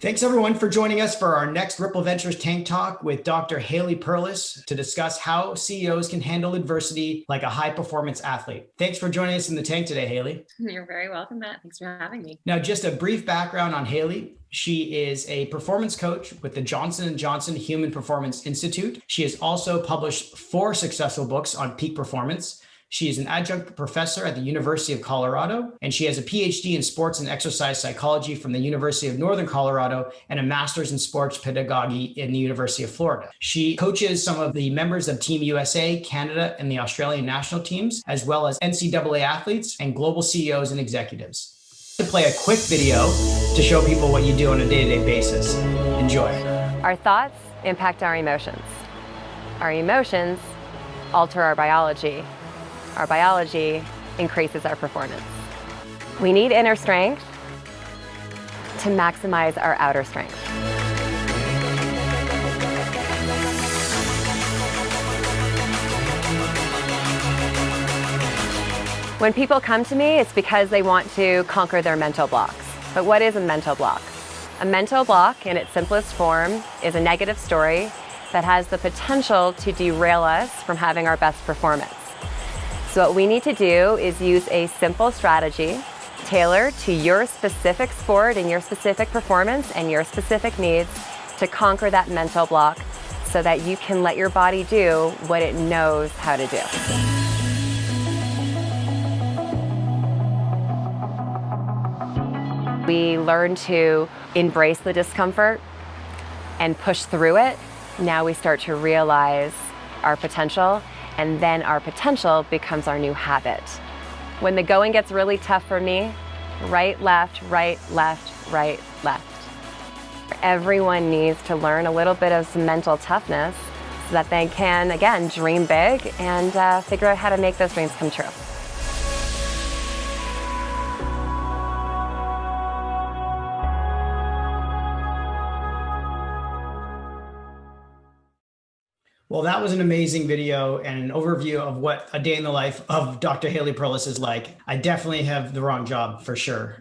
Thanks everyone for joining us for our next Ripple Ventures Tank Talk with Dr. Haley Perlus to discuss how CEOs can handle adversity like a high performance athlete. Thanks for joining us in the tank today, Haley. You're very welcome, Matt. Thanks for having me. Now, just a brief background on Haley. She is a performance coach with the Johnson & Johnson Human Performance Institute. She has also published 4 successful books on peak performance. She is an adjunct professor at the University of Colorado, and she has a PhD in sports and exercise psychology from the University of Northern Colorado and a master's in sports pedagogy in the University of Florida. She coaches some of the members of Team USA, Canada, and the Australian national teams, as well as NCAA athletes and global CEOs and executives. To play a quick video to show people what you do on a day-to-day basis. Enjoy. Our thoughts impact our emotions. Our emotions alter our biology. Our biology increases our performance. We need inner strength to maximize our outer strength. When people come to me, it's because they want to conquer their mental blocks. But what is a mental block? A mental block, in its simplest form, is a negative story that has the potential to derail us from having our best performance. So what we need to do is use a simple strategy tailored to your specific sport and your specific performance and your specific needs to conquer that mental block so that you can let your body do what it knows how to do. We learn to embrace the discomfort and push through it. Now we start to realize our potential, and then our potential becomes our new habit. When the going gets really tough for me, right, left, right, left, right, left. Everyone needs to learn a little bit of some mental toughness so that they can, again, dream big and figure out how to make those dreams come true. Well, that was an amazing video and an overview of what a day in the life of Dr. Haley Perlus is like. I definitely have the wrong job for sure.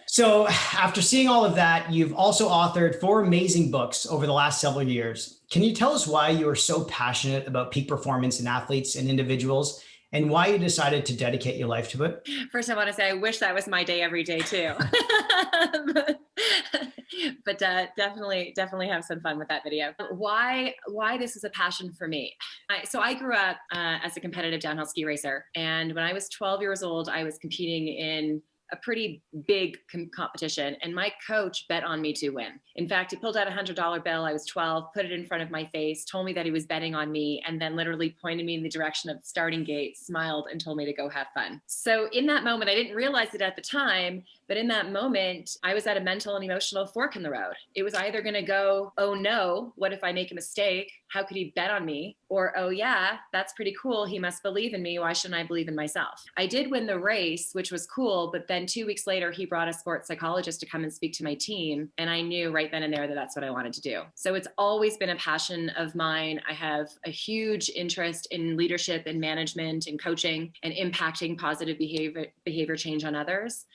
So after seeing all of that, you've also authored 4 amazing books over the last several years. Can you tell us why you are so passionate about peak performance in athletes and individuals and why you decided to dedicate your life to it? First, I want to say I wish that was my day every day too. but definitely have some fun with that video. Why this is a passion for me? So I grew up as a competitive downhill ski racer, and when I was 12 years old, I was competing in a pretty big competition, and my coach bet on me to win. In fact, he pulled out a $100 bill. I was 12, put it in front of my face, told me that he was betting on me, and then literally pointed me in the direction of the starting gate, smiled, and told me to go have fun. So in that moment, I didn't realize it at the time, but in that moment, I was at a mental and emotional fork in the road. It was either going to go, oh no, what if I make a mistake? How could he bet on me? Or, oh yeah, that's pretty cool. He must believe in me. Why shouldn't I believe in myself? I did win the race, which was cool. But then 2 weeks later, he brought a sports psychologist to come and speak to my team. And I knew right then and there that that's what I wanted to do. So it's always been a passion of mine. I have a huge interest in leadership and management and coaching and impacting positive behavior change on others.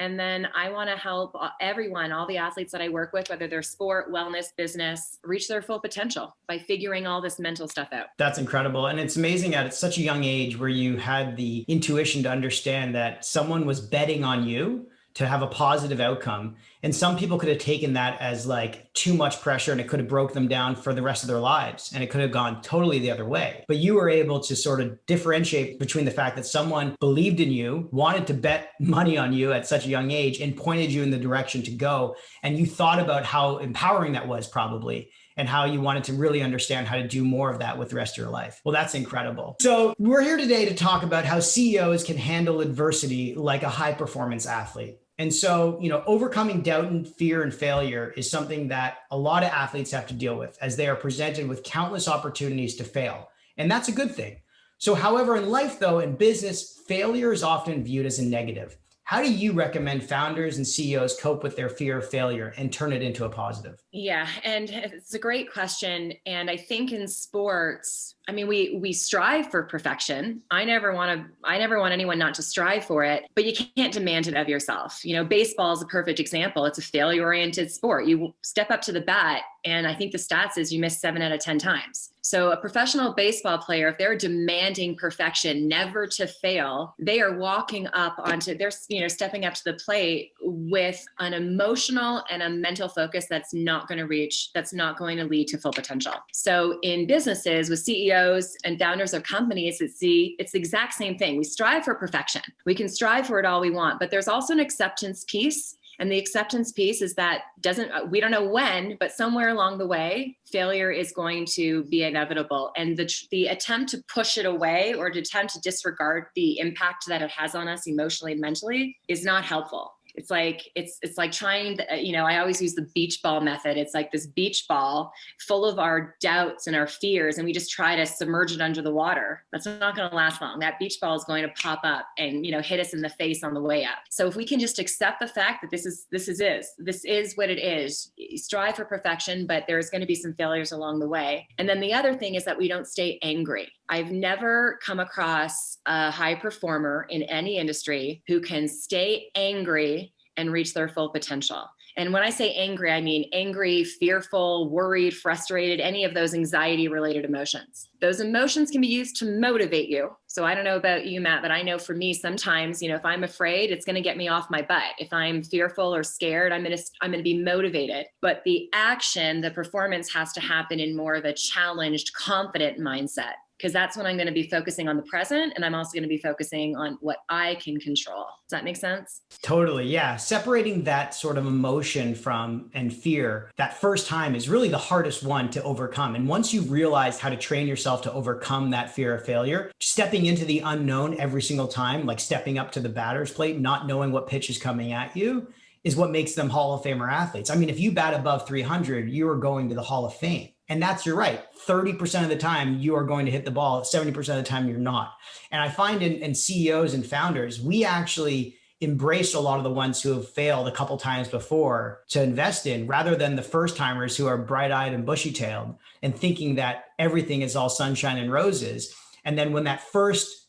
And then I want to help everyone, all the athletes that I work with, whether they're sport, wellness, business, reach their full potential by figuring all this mental stuff out. That's incredible. And it's amazing at such a young age where you had the intuition to understand that someone was betting on you to have a positive outcome. And some people could have taken that as like too much pressure and it could have broke them down for the rest of their lives. And it could have gone totally the other way. But you were able to sort of differentiate between the fact that someone believed in you, wanted to bet money on you at such a young age and pointed you in the direction to go. And you thought about how empowering that was probably, and how you wanted to really understand how to do more of that with the rest of your life. Well, that's incredible. So we're here today to talk about how CEOs can handle adversity like a high performance athlete. And so, overcoming doubt and fear and failure is something that a lot of athletes have to deal with as they are presented with countless opportunities to fail. And that's a good thing. So however, in life though, in business, failure is often viewed as a negative. How do you recommend founders and CEOs cope with their fear of failure and turn it into a positive? Yeah, and it's a great question. And I think in sports, I mean, we strive for perfection. I never want anyone not to strive for it, but you can't demand it of yourself. Baseball is a perfect example. It's a failure-oriented sport. You step up to the bat, and I think the stats is you miss 7 out of 10 times. So a professional baseball player, if they're demanding perfection, never to fail, they are walking up onto, they're stepping up to the plate with an emotional and a mental focus that's not going to lead to full potential. So in businesses with CEOs and founders of companies, it's the exact same thing. We strive for perfection. We can strive for it all we want, but there's also an acceptance piece. And the acceptance piece is that we don't know when, but somewhere along the way, failure is going to be inevitable. And the attempt to push it away or to attempt to disregard the impact that it has on us emotionally and mentally is not helpful. It's like trying, I always use the beach ball method. It's like this beach ball full of our doubts and our fears, and we just try to submerge it under the water. That's not going to last long. That beach ball is going to pop up and, hit us in the face on the way up. So if we can just accept the fact that this is what it is, strive for perfection, but there's going to be some failures along the way. And then the other thing is that we don't stay angry. I've never come across a high performer in any industry who can stay angry and reach their full potential. And when I say angry, I mean angry, fearful, worried, frustrated, any of those anxiety-related emotions. Those emotions can be used to motivate you. So I don't know about you, Matt, but I know for me, sometimes, if I'm afraid, it's going to get me off my butt. If I'm fearful or scared, I'm going to be motivated. But the action, the performance has to happen in more of a challenged, confident mindset. Because that's when I'm going to be focusing on the present, and I'm also going to be focusing on what I can control. Does that make sense? Totally. Yeah. Separating that sort of emotion from and fear that first time is really the hardest one to overcome. And once you've realized how to train yourself to overcome that fear of failure, stepping into the unknown every single time, like stepping up to the batter's plate, not knowing what pitch is coming at you, is what makes them Hall of Famer athletes. I mean, if you bat above 300, you are going to the Hall of Fame. And you're right. 30% of the time you are going to hit the ball. 70% of the time you're not. And I find in CEOs and founders, we actually embrace a lot of the ones who have failed a couple times before to invest in, rather than the first timers who are bright-eyed and bushy-tailed and thinking that everything is all sunshine and roses. And then when that first,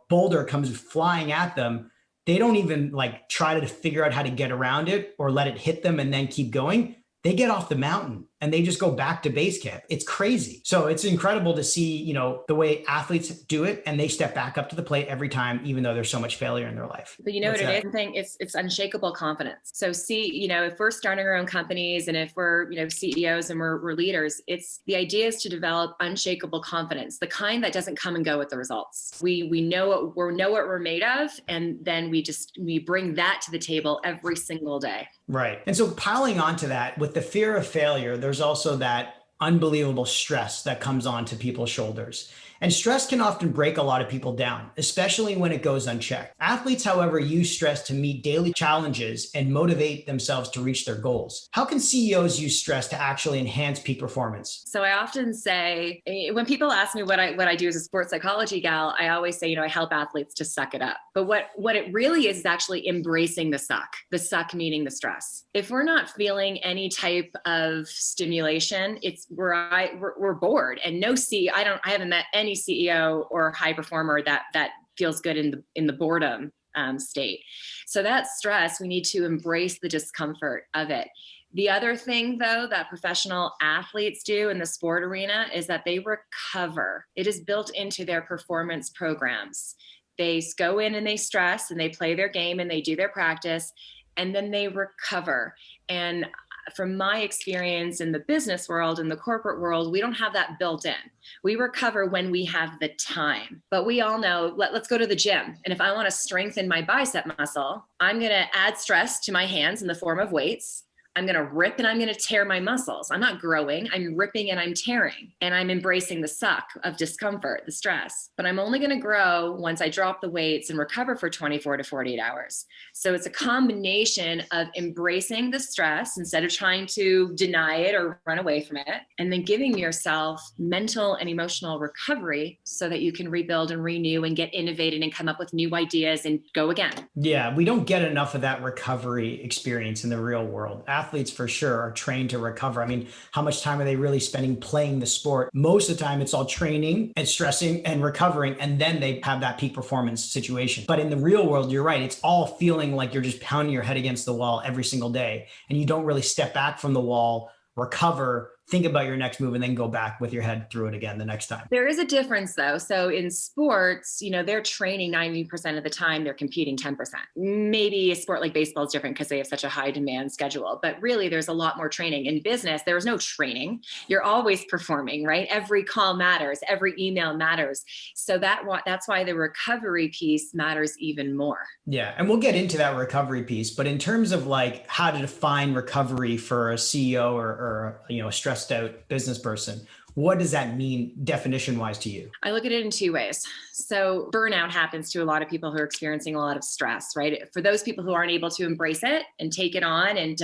boulder comes flying at them, they don't even try to figure out how to get around it or let it hit them and then keep going. They get off the mountain and they just go back to base camp. It's crazy. So it's incredible to see, the way athletes do it, and they step back up to the plate every time, even though there's so much failure in their life. But what it is? It's unshakable confidence. So if we're starting our own companies and if we're, CEOs and we're leaders, the idea is to develop unshakable confidence, the kind that doesn't come and go with the results. We know what we're made of, and then we bring that to the table every single day. Right. And so piling onto that, with the fear of failure, there's also that unbelievable stress that comes onto people's shoulders. And stress can often break a lot of people down, especially when it goes unchecked. Athletes, however, use stress to meet daily challenges and motivate themselves to reach their goals. How can CEOs use stress to actually enhance peak performance? So I often say, when people ask me what I do as a sports psychology gal, I always say, I help athletes to suck it up. But what it really is actually embracing the suck meaning the stress. If we're not feeling any type of stimulation, we're bored. And I haven't met any CEO or high performer that feels good in the boredom state. So that stress, we need to embrace the discomfort of it. The other thing, though, that professional athletes do in the sport arena is that they recover. It is built into their performance programs. They go in and they stress and they play their game and they do their practice, and then they recover. And from my experience in the business world, in the corporate world, we don't have that built in. We recover when we have the time. But we all know, let's go to the gym. And if I want to strengthen my bicep muscle, I'm going to add stress to my hands in the form of weights. I'm going to rip and I'm going to tear my muscles. I'm not growing, I'm ripping and I'm tearing. And I'm embracing the suck of discomfort, the stress. But I'm only going to grow once I drop the weights and recover for 24 to 48 hours. So it's a combination of embracing the stress instead of trying to deny it or run away from it, and then giving yourself mental and emotional recovery so that you can rebuild and renew and get innovated and come up with new ideas and go again. Yeah, we don't get enough of that recovery experience in the real world. athletes for sure are trained to recover. I mean, how much time are they really spending playing the sport? Most of the time it's all training and stressing and recovering, and then they have that peak performance situation. But in the real world, you're right. It's all feeling like you're just pounding your head against the wall every single day, and you don't really step back from the wall, recover, think about your next move, and then go back with your head through it again the next time. There is a difference though. So in sports, they're training 90% of the time, they're competing 10%. Maybe a sport like baseball is different because they have such a high demand schedule, but really there's a lot more training. In business, there is no training. You're always performing, right? Every call matters, every email matters. So that's why the recovery piece matters even more. Yeah. And we'll get into that recovery piece, but in terms of like how to define recovery for a CEO or a stressed out business person, what does that mean definition wise to you? I look at it in two ways. So burnout happens to a lot of people who are experiencing a lot of stress, right? For those people who aren't able to embrace it and take it on and,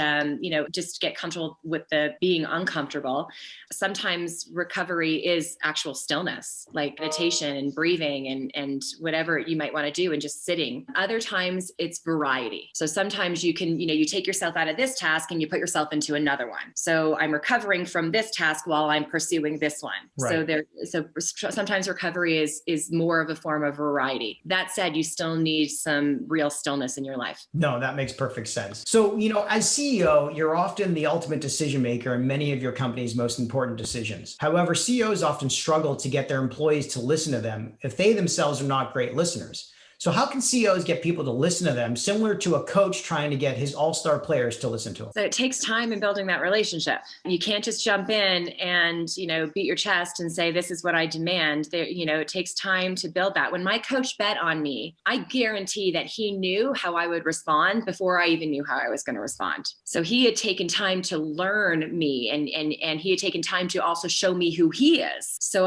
just get comfortable with the being uncomfortable, sometimes recovery is actual stillness, like meditation and breathing and whatever you might want to do and just sitting. Other times it's variety. So sometimes you can, you take yourself out of this task and you put yourself into another one. So I'm recovering from this task while I'm pursuing this one. Right. So sometimes recovery is more of a form of variety. That said, you still need some real stillness in your life. No, that makes perfect sense. So, as CEO, you're often the ultimate decision maker in many of your company's most important decisions. However, CEOs often struggle to get their employees to listen to them if they themselves are not great listeners. So how can CEOs get people to listen to them, similar to a coach trying to get his all-star players to listen to him? So it takes time in building that relationship. You can't just jump in and, beat your chest and say, this is what I demand. It takes time to build that. When my coach bet on me, I guarantee that he knew how I would respond before I even knew how I was going to respond. So he had taken time to learn me and he had taken time to also show me who he is. So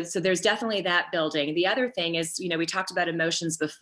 so there's definitely that building. The other thing is, we talked about emotions before.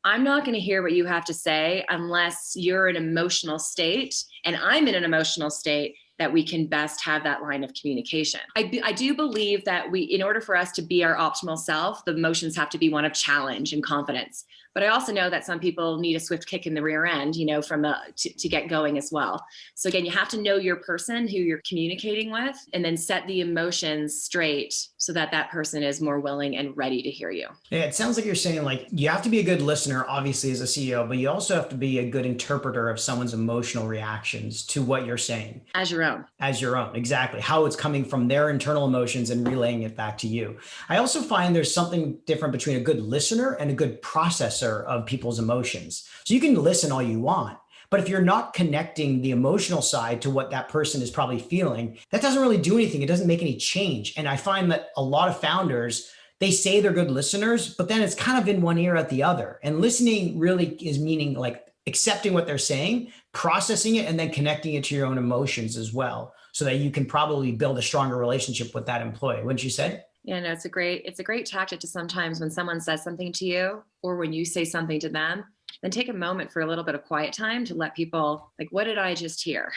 I'm not going to hear what you have to say unless you're in an emotional state and I'm in an emotional state that we can best have that line of communication. I do believe that in order for us to be our optimal self, the emotions have to be one of challenge and confidence. But I also know that some people need a swift kick in the rear end, to get going as well. So again, you have to know your person who you're communicating with and then set the emotions straight so that that person is more willing and ready to hear you. Yeah, it sounds like you're saying like you have to be a good listener, obviously, as a CEO, but you also have to be a good interpreter of someone's emotional reactions to what you're saying. As your own. As your own, exactly. How it's coming from their internal emotions and relaying it back to you. I also find there's something different between a good listener and a good processor of people's emotions. So you can listen all you want, but if you're not connecting the emotional side to what that person is probably feeling, that doesn't really do anything. It doesn't make any change. And I find that a lot of founders, they say they're good listeners, but then it's kind of in one ear at the other. And listening really is meaning like accepting what they're saying, processing it, and then connecting it to your own emotions as well, so that you can probably build a stronger relationship with that employee. Wouldn't you say? Yeah, no, it's a great tactic to sometimes when someone says something to you or when you say something to them, then take a moment for a little bit of quiet time to let people like, what did I just hear?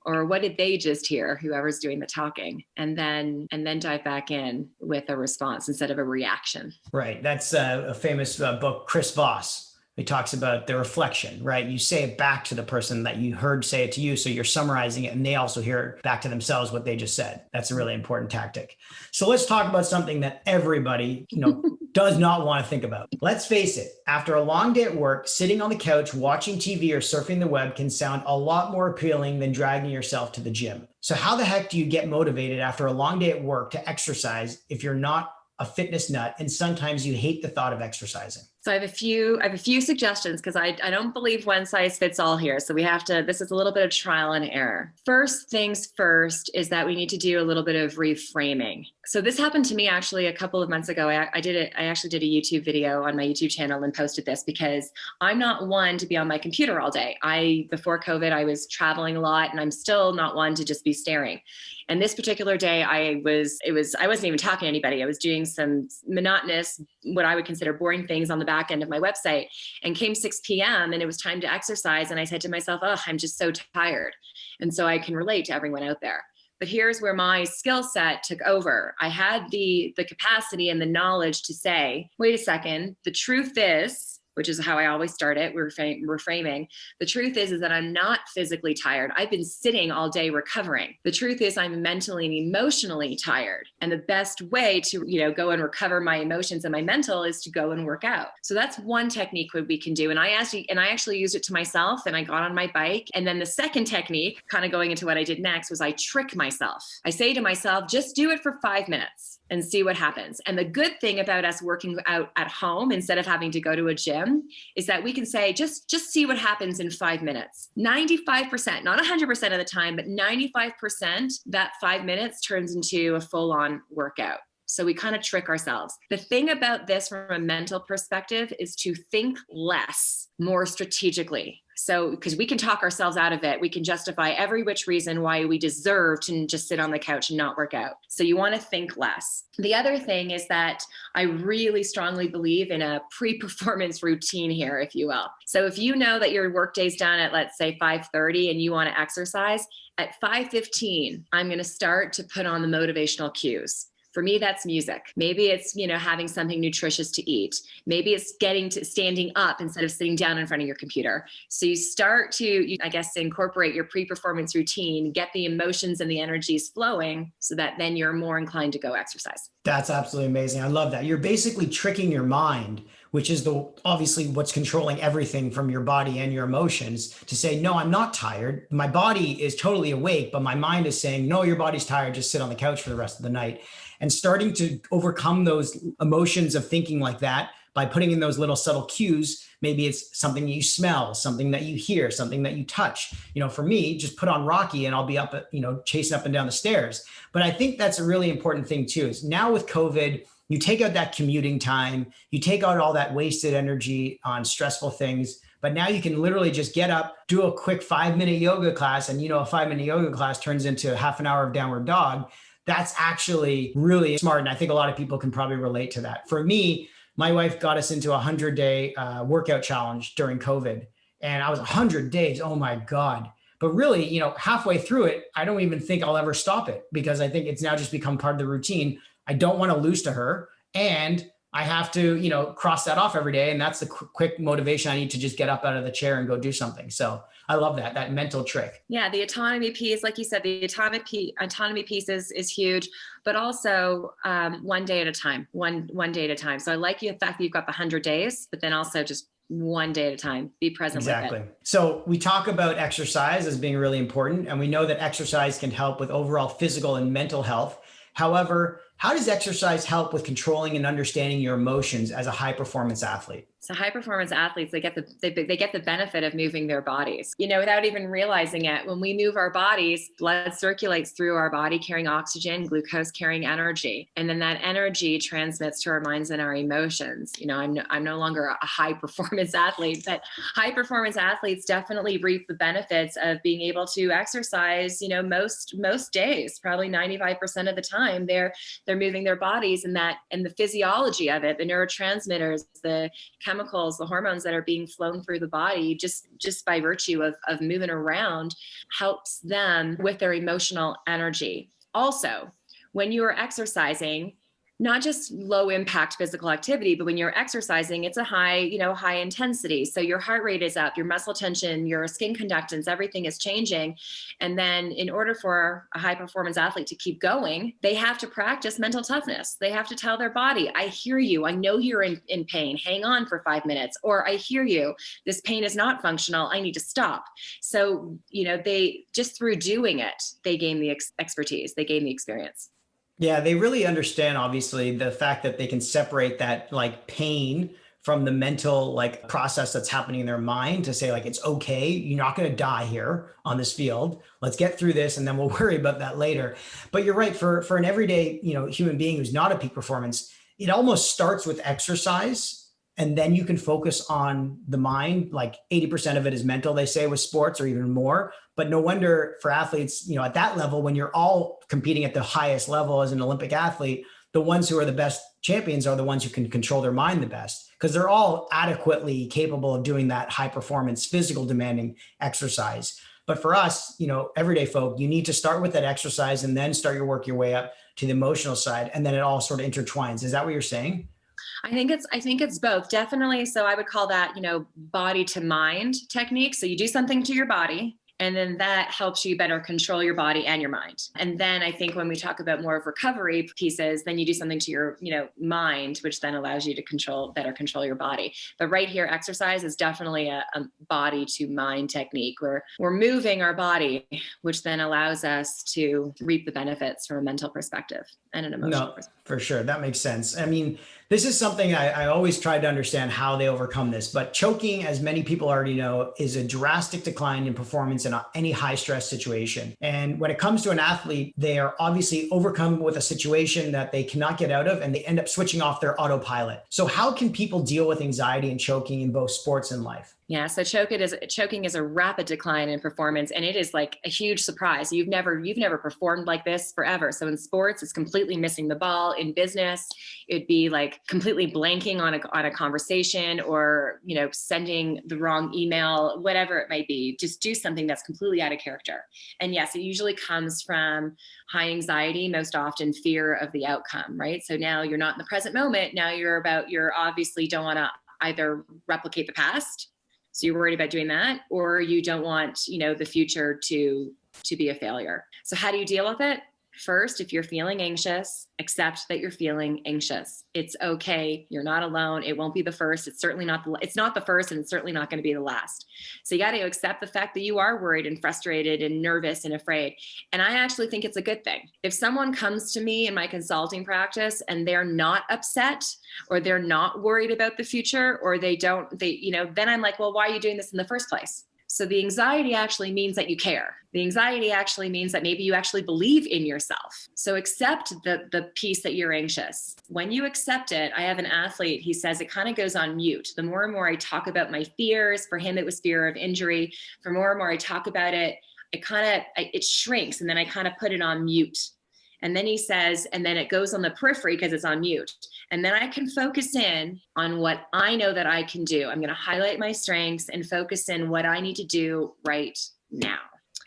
Or what did they just hear? Whoever's doing the talking, and then dive back in with a response instead of a reaction. Right. That's a famous book, Chris Voss. He talks about the reflection, right? You say it back to the person that you heard say it to you. So you're summarizing it and they also hear it back to themselves what they just said. That's a really important tactic. So let's talk about something that everybody, does not want to think about. Let's face it, after a long day at work, sitting on the couch, watching TV or surfing the web can sound a lot more appealing than dragging yourself to the gym. So how the heck do you get motivated after a long day at work to exercise if you're not a fitness nut and sometimes you hate the thought of exercising? So I have a few suggestions because I don't believe one size fits all here. So this is a little bit of trial and error. First things first is that we need to do a little bit of reframing. So this happened to me actually a couple of months ago. I actually did a YouTube video on my YouTube channel and posted this because I'm not one to be on my computer all day. Before COVID, I was traveling a lot and I'm still not one to just be staring. And this particular day, I wasn't even talking to anybody. I was doing some monotonous, what I would consider boring things on the back end of my website, and came 6 p.m. and it was time to exercise. And I said to myself, oh, I'm just so tired. And so I can relate to everyone out there. But here's where my skill set took over. I had the capacity and the knowledge to say, wait a second, the truth is which is how I always start it, reframing. The truth is that I'm not physically tired. I've been sitting all day recovering. The truth is I'm mentally and emotionally tired. And the best way to, go and recover my emotions and my mental is to go and work out. So that's one technique that we can do. And I actually used it to myself, and I got on my bike. And then the second technique, kind of going into what I did next, was I trick myself. I say to myself, just do it for 5 minutes and see what happens. And the good thing about us working out at home instead of having to go to a gym is that we can say, just see what happens in 5 minutes. 95%, not 100% of the time, but 95%, that 5 minutes turns into a full-on workout. So we kind of trick ourselves. The thing about this from a mental perspective is to think less, more strategically. So, because we can talk ourselves out of it, we can justify every which reason why we deserve to just sit on the couch and not work out. So you want to think less. The other thing is that I really strongly believe in a pre-performance routine here, if you will. So if you know that your workday's done at, let's say, 5:30 and you want to exercise, at 5:15, I'm going to start to put on the motivational cues. For me, that's music. Maybe it's, having something nutritious to eat. Maybe it's standing up instead of sitting down in front of your computer. So you start to, incorporate your pre-performance routine, get the emotions and the energies flowing so that then you're more inclined to go exercise. That's absolutely amazing. I love that. You're basically tricking your mind, which is obviously what's controlling everything from your body and your emotions, to say, no, I'm not tired. My body is totally awake, but my mind is saying, no, your body's tired. Just sit on the couch for the rest of the night. And starting to overcome those emotions of thinking like that by putting in those little subtle cues. Maybe it's something you smell, something that you hear, something that you touch. For me, just put on Rocky and I'll be up, chasing up and down the stairs. But I think that's a really important thing too, is now with COVID, you take out that commuting time, you take out all that wasted energy on stressful things, but now you can literally just get up, do a quick 5-minute yoga class. And a 5-minute yoga class turns into half an hour of downward dog. That's actually really smart. And I think a lot of people can probably relate to that. For me, my wife got us into a 100-day workout challenge during COVID. And I was 100 days. Oh my God. But really, halfway through it, I don't even think I'll ever stop it, because I think it's now just become part of the routine. I don't want to lose to her. And I have to, cross that off every day. And that's the quick motivation I need to just get up out of the chair and go do something. So I love that mental trick. Yeah, the autonomy piece, like you said, the autonomy piece is huge, but also one day at a time, one day at a time. So I like the fact that you've got the 100 days, but then also just one day at a time, be present with it. Exactly. So we talk about exercise as being really important, and we know that exercise can help with overall physical and mental health. However, how does exercise help with controlling and understanding your emotions as a high performance athlete? So high performance athletes, they get the benefit of moving their bodies, without even realizing it. When we move our bodies, blood circulates through our body carrying oxygen, glucose carrying energy. And then that energy transmits to our minds and our emotions. I'm no longer a high performance athlete, but high performance athletes definitely reap the benefits of being able to exercise, most days, probably 95% of the time they're moving their bodies, and the physiology of it, the neurotransmitters, the chemicals, the hormones that are being flown through the body just by virtue of moving around helps them with their emotional energy. Also, when you are exercising, not just low impact physical activity, but when you're exercising, it's a high intensity. So your heart rate is up, your muscle tension, your skin conductance, everything is changing. And then in order for a high performance athlete to keep going, they have to practice mental toughness. They have to tell their body, I hear you. I know you're in pain. Hang on for 5 minutes. Or I hear you. This pain is not functional. I need to stop. So, they just through doing it, they gain the expertise. They gain the experience. Yeah, they really understand, obviously, the fact that they can separate that pain from the mental process that's happening in their mind, to say it's okay, you're not going to die here on this field. Let's get through this and then we'll worry about that later. But you're right, for an everyday, human being who's not at peak performance, it almost starts with exercise. And then you can focus on the mind. 80% of it is mental, they say, with sports, or even more. But no wonder for athletes, at that level, when you're all competing at the highest level as an Olympic athlete, the ones who are the best champions are the ones who can control their mind the best, because they're all adequately capable of doing that high performance, physical demanding exercise. But for us, everyday folk, you need to start with that exercise and then start your way up to the emotional side. And then it all sort of intertwines. Is that what you're saying? I think it's both, definitely. So I would call that, body to mind technique. So you do something to your body, and then that helps you better control your body and your mind. And then I think when we talk about more of recovery pieces, then you do something to your, mind, which then allows you to better control your body. But right here, exercise is definitely a body to mind technique where we're moving our body, which then allows us to reap the benefits from a mental perspective and an emotional perspective. For sure. That makes sense. I mean, this is something I always try to understand how they overcome this, but choking, as many people already know, is a drastic decline in performance in any high stress situation. And when it comes to an athlete, they are obviously overcome with a situation that they cannot get out of, and they end up switching off their autopilot. So how can people deal with anxiety and choking in both sports and life? Yeah, so choking is a rapid decline in performance, and it is like a huge surprise. You've never performed like this forever. So in sports, it's completely missing the ball. In business, it'd be like completely blanking on a conversation, or sending the wrong email, whatever it might be. Just do something that's completely out of character. And yes, it usually comes from high anxiety, most often fear of the outcome, right? So now you're not in the present moment. Now you're obviously don't want to either replicate the past. So you're worried about doing that, or you don't want, the future to be a failure. So how do you deal with it? First, if you're feeling anxious, accept that you're feeling anxious. It's okay. You're not alone. It won't be the first. It's not the first, and it's certainly not going to be the last. So you got to accept the fact that you are worried and frustrated and nervous and afraid. And I actually think it's a good thing. If someone comes to me in my consulting practice and they're not upset, or they're not worried about the future, or then I'm like, well, why are you doing this in the first place? So the anxiety actually means that you care. The anxiety actually means that maybe you actually believe in yourself. So accept the piece that you're anxious. When you accept it, I have an athlete, he says it kind of goes on mute. The more and more I talk about my fears, for him it was fear of injury. For more and more I talk about it, it shrinks, and then I kind of put it on mute. And then he says, and then it goes on the periphery because it's on mute. And then I can focus in on what I know that I can do. I'm going to highlight my strengths and focus in what I need to do right now.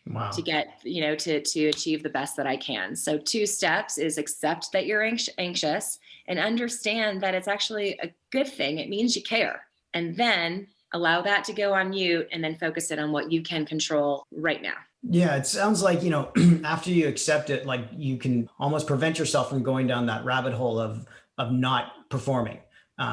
Wow. To get, to achieve the best that I can. So 2 steps is accept that you're anxious and understand that it's actually a good thing. It means you care. And then allow that to go on mute, and then focus it on what you can control right now. Yeah, it sounds like, after you accept it, like you can almost prevent yourself from going down that rabbit hole of not performing.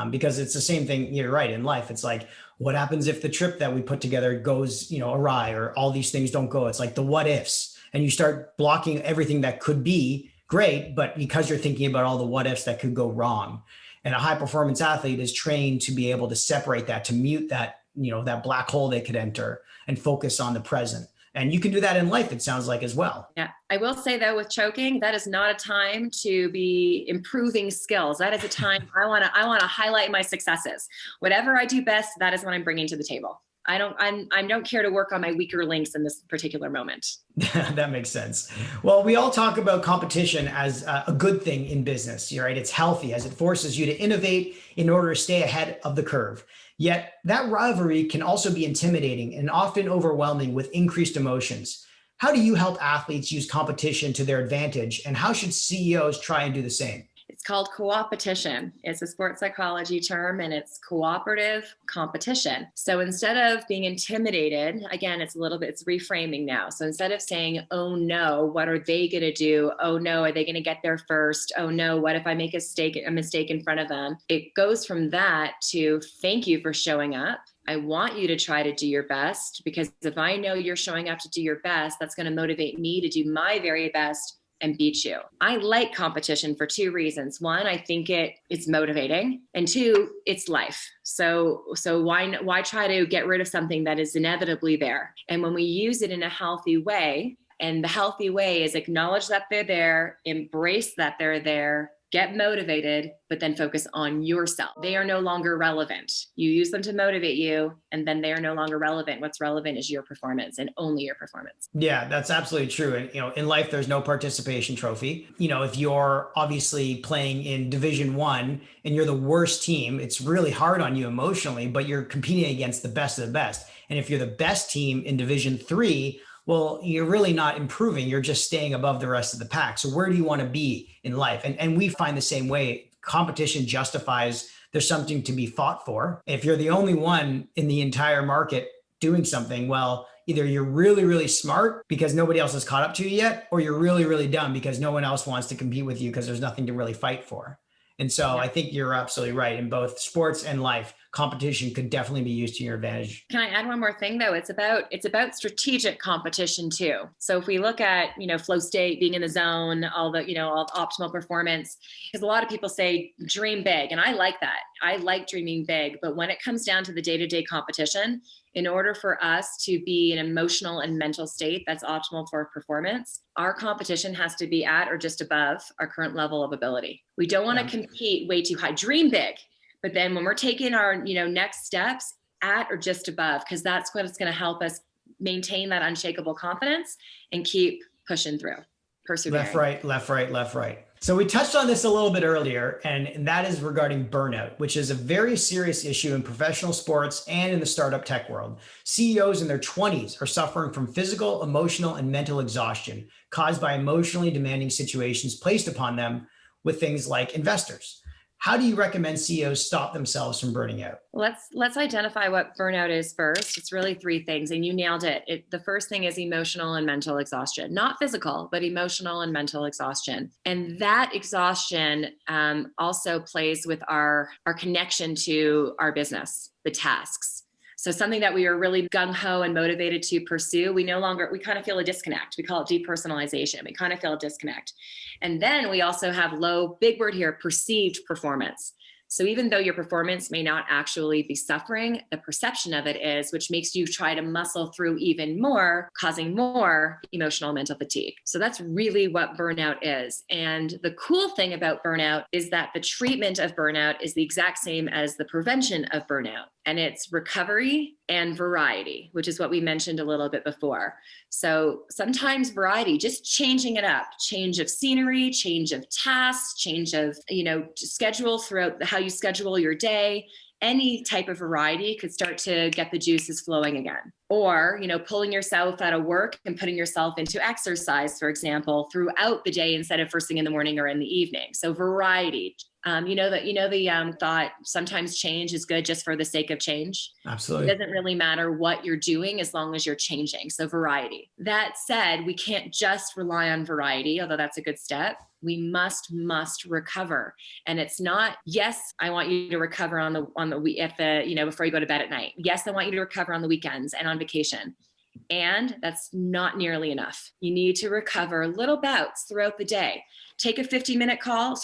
Because it's the same thing, you're right, in life. It's like, what happens if the trip that we put together goes, awry, or all these things don't go? It's like the what ifs, and you start blocking everything that could be great, but because you're thinking about all the what ifs that could go wrong. And a high performance athlete is trained to be able to separate that, to mute that, that black hole they could enter, and focus on the present. And you can do that in life, it sounds like, as well. Yeah. I will say, though, with choking, that is not a time to be improving skills. That is a time I want to highlight my successes. Whatever I do best, that is what I'm bringing to the table. I don't care to work on my weaker links in this particular moment. That makes sense. Well, we all talk about competition as a good thing in business, right? It's healthy, as it forces you to innovate in order to stay ahead of the curve. Yet that rivalry can also be intimidating and often overwhelming with increased emotions. How do you help athletes use competition to their advantage, and how should CEOs try and do the same? It's called Coopetation. It's a sports psychology term, and it's cooperative competition. So instead of being intimidated, again, it's reframing now. So instead of saying, oh no, what are they going to do? Oh no, are they going to get there first? Oh no, what if I make a mistake in front of them? It goes from that to, thank you for showing up. I want you to try to do your best, because if I know you're showing up to do your best, that's going to motivate me to do my very best and beat you. I like competition for 2 reasons. 1, I think it's motivating, and 2, it's life. So why try to get rid of something that is inevitably there? And when we use it in a healthy way, and the healthy way is acknowledge that they're there, embrace that they're there, get motivated, but then focus on yourself. They are no longer relevant. You use them to motivate you, and then they are no longer relevant. What's relevant is your performance, and only your performance. Yeah, that's absolutely true. And, in life, there's no participation trophy. If you're obviously playing in Division 1 and you're the worst team, it's really hard on you emotionally, but you're competing against the best of the best. And if you're the best team in Division 3, well, you're really not improving. You're just staying above the rest of the pack. So where do you want to be in life? And we find the same way. Competition justifies there's something to be fought for. If you're the only one in the entire market doing something, well, either you're really, really smart because nobody else has caught up to you yet, or you're really, really dumb because no one else wants to compete with you because there's nothing to really fight for. And so I think you're absolutely right. In both sports and life, competition could definitely be used to your advantage. Can I add one more thing though? It's about strategic competition too. So if we look at, flow state, being in the zone, all optimal performance, because a lot of people say dream big. And I like that. I like dreaming big. But when it comes down to the day-to-day competition, in order for us to be an emotional and mental state that's optimal for performance, our competition has to be at or just above our current level of ability. We don't want to compete way too high. Dream big. But then when we're taking our, next steps, at or just above, because that's what's going to help us maintain that unshakable confidence and keep pushing through, persevering. Left, right, left, right, left, right. So we touched on this a little bit earlier, and that is regarding burnout, which is a very serious issue in professional sports and in the startup tech world. CEOs in their 20s are suffering from physical, emotional, and mental exhaustion caused by emotionally demanding situations placed upon them with things like investors. How do you recommend CEOs stop themselves from burning out? Let's identify what burnout is first. It's really three things, and you nailed it. The first thing is emotional and mental exhaustion, not physical, but emotional and mental exhaustion. And that exhaustion also plays with our connection to our business, the tasks. So something that we are really gung-ho and motivated to pursue, we kind of feel a disconnect. We call it depersonalization. We kind of feel a disconnect. And then we also have low, big word here, perceived performance. So even though your performance may not actually be suffering, the perception of it is, which makes you try to muscle through even more, causing more emotional and mental fatigue. So that's really what burnout is. And the cool thing about burnout is that the treatment of burnout is the exact same as the prevention of burnout. And it's recovery and variety, which is what we mentioned a little bit before. So sometimes variety, just changing it up, change of scenery, change of tasks, change of, schedule throughout how you schedule your day. Any type of variety could start to get the juices flowing again. Or, pulling yourself out of work and putting yourself into exercise, for example, throughout the day instead of first thing in the morning or in the evening. So variety. The thought sometimes change is good just for the sake of change. Absolutely. It doesn't really matter what you're doing as long as you're changing. So variety. That said, we can't just rely on variety, although that's a good step. We must recover. And it's not, yes, I want you to recover before you go to bed at night. Yes, I want you to recover on the weekends and on vacation. And that's not nearly enough. You need to recover little bouts throughout the day. Take a 60-minute call,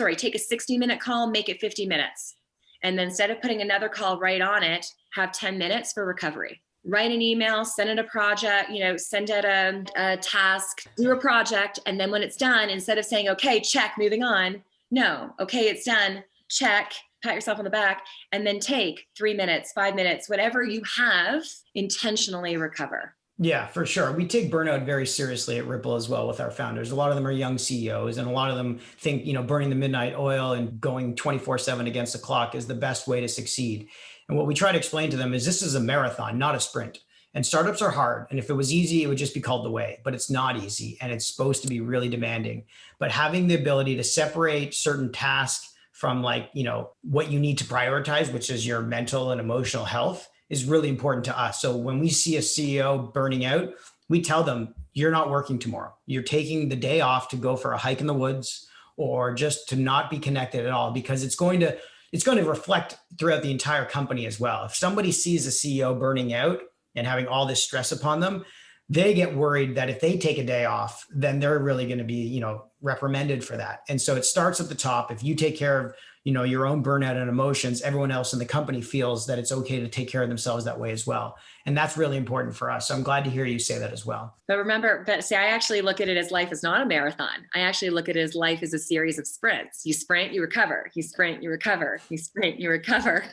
make it 50 minutes. And then instead of putting another call right on it, have 10 minutes for recovery. Write an email, send it a project, send out a task, do a project. And then when it's done, instead of saying, okay, check, moving on. No, okay, it's done, check, pat yourself on the back, and then take 3 minutes, 5 minutes, whatever you have, intentionally recover. Yeah, for sure. We take burnout very seriously at Ripple as well with our founders. A lot of them are young CEOs, and a lot of them think, burning the midnight oil and going 24/7 against the clock is the best way to succeed. And what we try to explain to them is this is a marathon, not a sprint. And startups are hard. And if it was easy, it would just be called the way, but it's not easy. And it's supposed to be really demanding. But having the ability to separate certain tasks from what you need to prioritize, which is your mental and emotional health, is really important to us. So when we see a CEO burning out, we tell them, you're not working tomorrow. You're taking the day off to go for a hike in the woods or just to not be connected at all, because it's going to reflect throughout the entire company as well. If somebody sees a CEO burning out and having all this stress upon them, they get worried that if they take a day off, then they're really going to be, reprimanded for that. And so it starts at the top. If you take care of your own burnout and emotions, everyone else in the company feels that it's okay to take care of themselves that way as well. And that's really important for us. So I'm glad to hear you say that as well. But remember, I actually look at it as life is not a marathon. I actually look at it as life is a series of sprints. You sprint, you recover. You sprint, you recover. You sprint, you recover.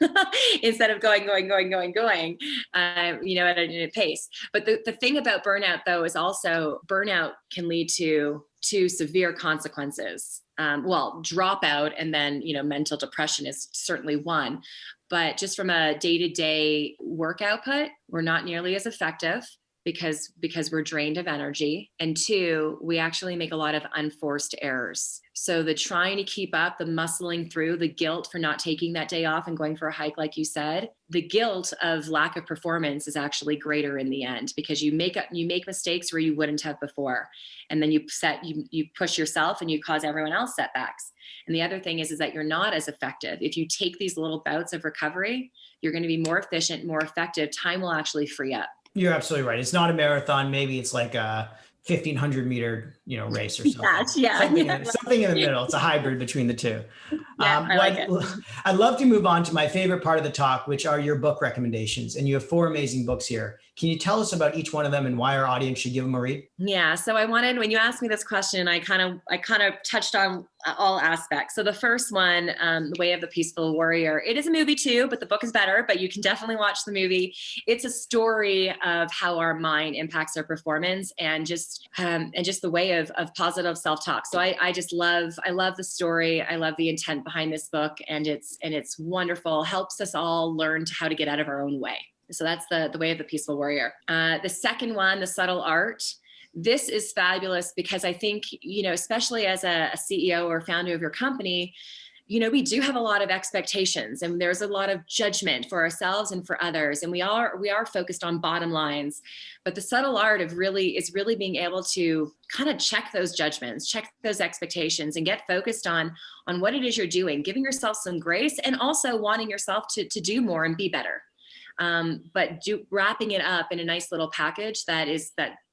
Instead of going at a pace. But the thing about burnout, though, is also burnout can lead to severe consequences. Dropout and then, mental depression is certainly one. But just from a day-to-day work output, we're not nearly as effective because we're drained of energy. And two, we actually make a lot of unforced errors. So the trying to keep up, the muscling through, the guilt for not taking that day off and going for a hike, like you said, the guilt of lack of performance is actually greater in the end, because you make mistakes where you wouldn't have before. And then you push yourself and you cause everyone else setbacks. And the other thing is that you're not as effective. If you take these little bouts of recovery, you're going to be more efficient, more effective. Time will actually free up. You're absolutely right. It's not a marathon. Maybe it's like a 1,500 meter, race or something. Something in the middle. It's a hybrid between the two. I like it. I'd love to move on to my favorite part of the talk, which are your book recommendations. And you have 4 amazing books here. Can you tell us about each one of them and why our audience should give them a read? Yeah. So when you asked me this question, I kind of touched on all aspects. So the first one, The Way of the Peaceful Warrior, it is a movie too, but the book is better, but you can definitely watch the movie. It's a story of how our mind impacts our performance and just the way of positive self-talk. So I love the story. I love the intent behind this book, and it's wonderful. Helps us all learn how to get out of our own way. So that's the Way of the Peaceful Warrior. The second one, The Subtle Art. This is fabulous because I think, especially as a CEO or founder of your company, we do have a lot of expectations, and there's a lot of judgment for ourselves and for others. And we are focused on bottom lines, but the subtle art of really being able to kind of check those judgments, check those expectations, and get focused on what it is you're doing, giving yourself some grace, and also wanting yourself to do more and be better. But wrapping it up in a nice little package that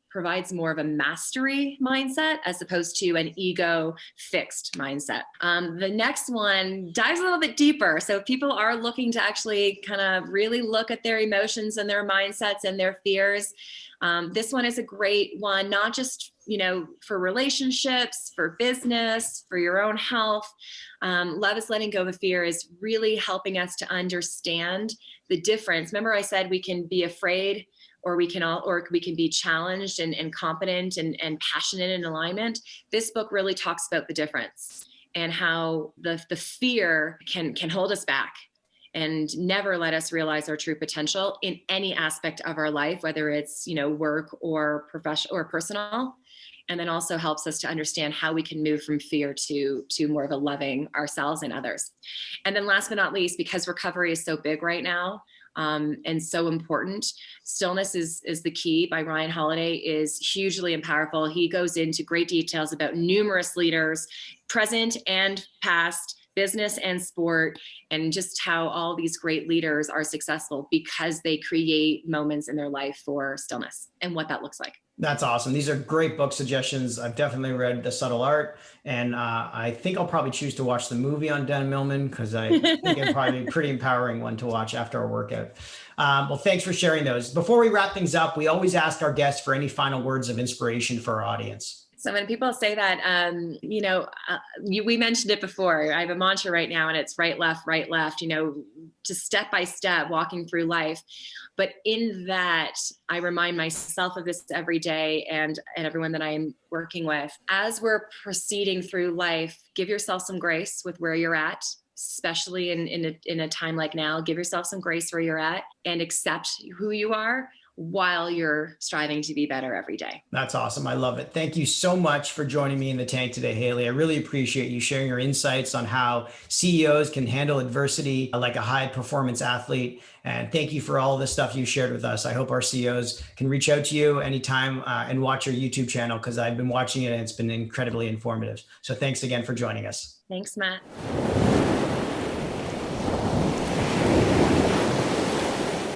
provides more of a mastery mindset as opposed to an ego fixed mindset. The next one dives a little bit deeper. So if people are looking to actually kind of really look at their emotions and their mindsets and their fears, this one is a great one, not just, for relationships, for business, for your own health. Love is Letting Go of Fear is really helping us to understand the difference. Remember I said we can be afraid, or we can be challenged and competent and passionate in alignment. This book really talks about the difference and how the fear can hold us back and never let us realize our true potential in any aspect of our life, whether it's, work or professional or personal. And then also helps us to understand how we can move from fear to more of a loving ourselves and others. And then last but not least, because recovery is so big right now, and so important, Stillness is the Key by Ryan Holiday is hugely and powerful. He goes into great details about numerous leaders, present and past, business and sport, and just how all these great leaders are successful because they create moments in their life for stillness and what that looks like. That's awesome. These are great book suggestions. I've definitely read The Subtle Art, and I think I'll probably choose to watch the movie on Dan Millman because I think it'd probably be a pretty empowering one to watch after our workout. Well, thanks for sharing those. Before we wrap things up, we always ask our guests for any final words of inspiration for our audience. So when people say that, we mentioned it before. I have a mantra right now, and it's right, left, just step by step walking through life. But in that, I remind myself of this every day and everyone that I'm working with. As we're proceeding through life, give yourself some grace with where you're at, especially in a time like now. Give yourself some grace where you're at and accept who you are while you're striving to be better every day. That's awesome. I love it. Thank you so much for joining me in the tank today, Haley. I really appreciate you sharing your insights on how CEOs can handle adversity like a high performance athlete. And thank you for all of the stuff you shared with us. I hope our CEOs can reach out to you anytime and watch your YouTube channel because I've been watching it and it's been incredibly informative. So thanks again for joining us. Thanks, Matt.